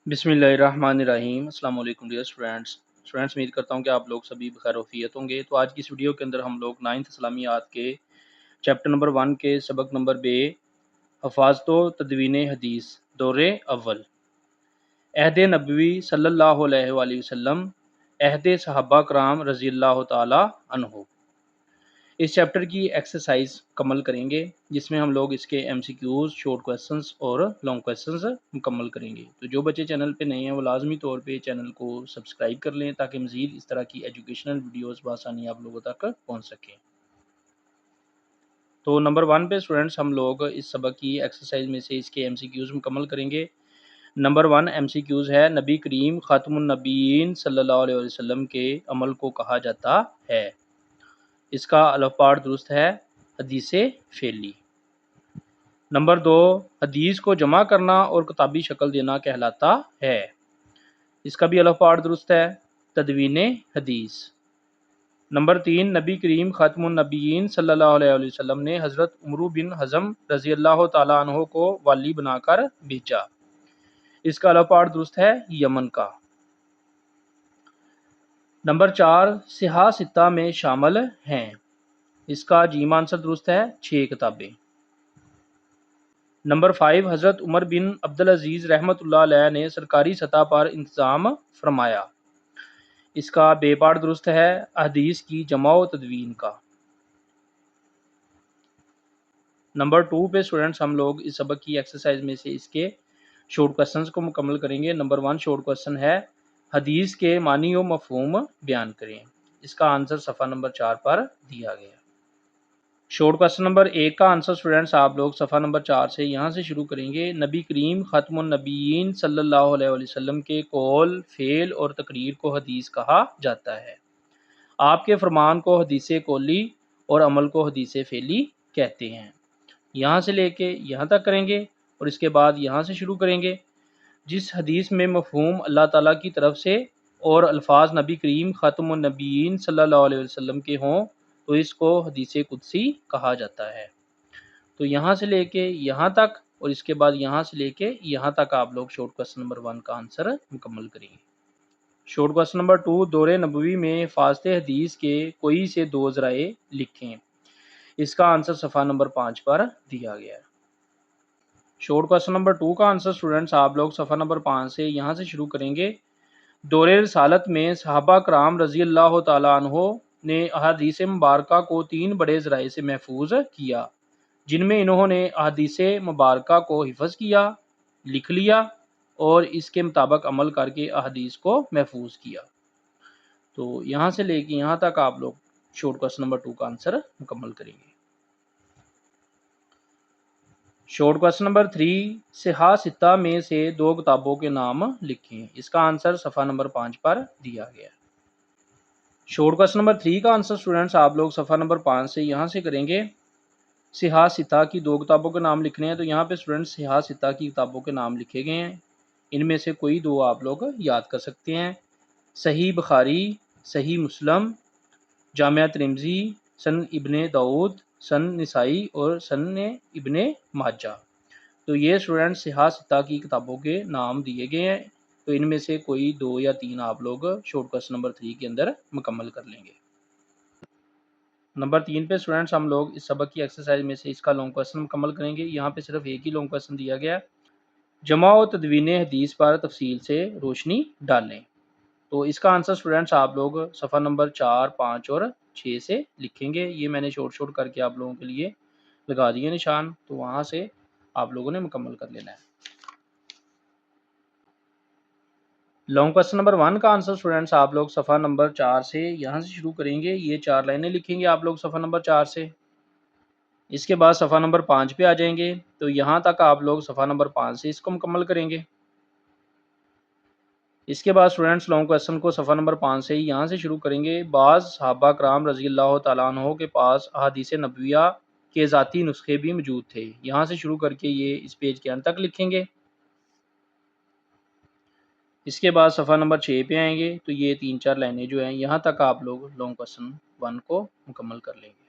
बिस्मिल्लाहिर्रहमानिर्रहीम। अस्सलाम वालेकुम डियर स्टूडेंट्स, उम्मीद करता हूँ कि आप लोग सभी बखैर वफ़ियत होंगे। तो आज की इस वीडियो के अंदर हम लोग 9th इस्लामियात के चैप्टर नंबर 1 के सबक नंबर बे हफ़ाज़तो तदवीन हदीस दौरे अव्वल अहद नबवी सल्लल्लाहु अलैहि वसल्लम अहद सहाबा कराम रज़ियल्लाहु ताला अन्हो। इस चैप्टर की एक्सरसाइज मुकम्मल करेंगे जिसमें हम लोग इसके MCQs, शॉर्ट क्वेश्चंस और लॉन्ग क्वेश्चंस मुकम्मल करेंगे। तो जो बच्चे चैनल पे नए हैं वो लाजमी तौर पे चैनल को सब्सक्राइब कर लें ताकि मज़ीद इस तरह की एजुकेशनल वीडियोस बआसानी आप लोगों तक पहुंच सकें। तो नंबर 1 पे स्टूडेंट्स हम लोग इस सबक की एक्सरसाइज में से इसके MCQs मुकम्मल करेंगे। नंबर 1 MCQs है, नबी करीम ख़ातमुन नबीयीन सल्लल्लाहु अलैहि वसल्लम के अमल को कहा जाता है। इसका अलफ़ दुरुस्त है हदीस फेली। नंबर 2 हदीस को जमा करना और किताबी शक्ल देना कहलाता है। इसका भी अलफ़ दुरुस्त है तदवीन हदीस। नंबर 3 नबी करीम ख़ातमुन नबीयीन सल्लल्लाहु अलैहि वसल्लम ने हज़रत उमर बिन हज़म रज़ियल्लाहु ताला अन्हो को वाली बनाकर भेजा। इसका अलफ़ दुरुस्त है यमन का। नंबर 4 सिहा सित्ता में शामिल हैं। इसका जीम आंसर दुरुस्त है 6 किताबें। नंबर 5 हज़रत उमर बिन अब्दुल अजीज़ रहमतुल्लाह अलैह ने सरकारी सतह पर इंतज़ाम फरमाया। इसका बेपार दुरुस्त है हदीस की जमा व तदवीन का। नंबर 2 पे स्टूडेंट्स हम लोग इस सबक की एक्सरसाइज में से इसके शॉर्ट क्वेश्चंस को मुकम्मल करेंगे। नंबर 1 शॉर्ट क्वेश्चन है, हदीस के मानी व मफहूम बयान करें। इसका आंसर सफ़ा नंबर 4 पर दिया गया। शॉर्ट क्वेश्चन नंबर 1 का आंसर स्टूडेंट्स आप लोग सफ़ा नंबर 4 से यहाँ से शुरू करेंगे। नबी करीम ख़ातमुन नबीयीन सल्लल्लाहु अलैहि वसल्लम के कौल, फ़ेल और तकरीर को हदीस कहा जाता है। आपके फरमान को हदीस कौली और अमल को हदीस फ़ेली कहते हैं। यहाँ से लेके यहाँ तक करेंगे और इसके बाद यहाँ से शुरू करेंगे। जिस हदीस में मफ़हूम अल्लाह ताला की तरफ से और अल्फाज नबी करीम ख़ातमुन नबीयीन सल्लल्लाहु अलैहि वसल्लम के हों तो इसको हदीस कुदसी कहा जाता है। तो यहाँ से लेके यहाँ तक और इसके बाद यहाँ से लेके यहाँ तक आप लोग शॉर्ट क्वेश्चन नंबर 1 का आंसर मुकम्मल करेंगे। शॉर्ट क्वेश्चन नंबर 2 दौरे नबवी में हिफाज़त हदीस के कोई से 2 ज़राए लिखें। इसका आंसर सफ़ा नंबर 5 पर दिया गया है। शॉर्ट क्वेश्चन नंबर 2 का आंसर स्टूडेंट्स आप लोग सफ़ा नंबर 5 से यहाँ से शुरू करेंगे। दौरे रिसालत में सहाबा कराम रज़ियल्लाहु ताला अन्हो ने अहादीस मुबारका को 3 बड़े ज़राए से महफूज किया, जिनमें इन्होंने अहादीस मुबारका को हिफ़्ज़ किया, लिख लिया और इसके मुताबिक अमल करके अहादीस को महफूज किया। तो यहाँ से लेके यहाँ तक आप लोग शॉर्ट क्वेश्चन नंबर 2 का आंसर मुकम्मल करेंगे। शॉर्ट क्वेश्चन नंबर 3 सिहा सित्ता में से 2 किताबों के नाम लिखें। इसका आंसर सफ़ा नंबर 5 पर दिया गया। शॉर्ट क्वेश्चन नंबर 3 का आंसर स्टूडेंट्स आप लोग सफ़ा नंबर 5 से यहाँ से करेंगे। सिहा सित्ता की 2 किताबों के नाम लिखने हैं। तो यहाँ पे स्टूडेंट्स सिहा सित्ता की किताबों के नाम लिखे गए हैं। इनमें से कोई 2 आप लोग याद कर सकते हैं। सही बुखारी, सही मुस्लिम, जामिया तिरमिज़ी, सन इब्ने दाऊद, सन निसाई और सन इब्ने माजा। तो ये स्टूडेंट्स सिहा सित्ता की किताबों के नाम दिए गए हैं। तो इनमें से कोई 2 या 3 आप लोग शॉर्ट क्वेश्चन नंबर 3 के अंदर मुकम्मल कर लेंगे। नंबर 3 पे स्टूडेंट्स हम लोग इस सबक की एक्सरसाइज में से इसका लॉन्ग क्वेश्चन मुकम्मल करेंगे। यहाँ पे सिर्फ एक ही लॉन्ग क्वेश्चन दिया गया, जमा व तदवीन हदीस पर तफसील से रोशनी डालें। तो इसका आंसर स्टूडेंट्स आप लोग सफ़ा नंबर 4, 5 और 6 से लिखेंगे। ये मैंने शॉर्ट करके आप लोगों के लिए लगा दिए निशान, तो वहाँ से आप लोगों ने मुकम्मल कर लेना है। लॉन्ग क्वेश्चन नंबर 1 का आंसर स्टूडेंट्स आप लोग सफ़ा नंबर 4 से यहाँ से शुरू करेंगे। ये 4 लाइनें लिखेंगे आप लोग सफ़ा नंबर 4 से। इसके बाद सफ़ा नंबर 5 पे आ जाएंगे। तो यहाँ तक आप लोग सफ़ा नंबर 5 से इसको मुकम्मल करेंगे। इसके बाद स्टूडेंट्स लॉन्ग क्वेश्चन को सफ़ा नंबर 5 से ही यहाँ से शुरू करेंगे। बाज़ सहाबा कराम रज़ियल्लाहु ताला अन्हो के पास अहादीस नबविया के ज़ाती नुस्खे भी मौजूद थे। यहाँ से शुरू करके ये इस पेज के अंत तक लिखेंगे। इसके बाद सफ़ा नंबर 6 पे आएंगे। तो ये 3-4 लाइनें जो हैं यहाँ तक आप लोग लॉन्ग क्वेश्चन 1 को मुकम्मल कर लेंगे।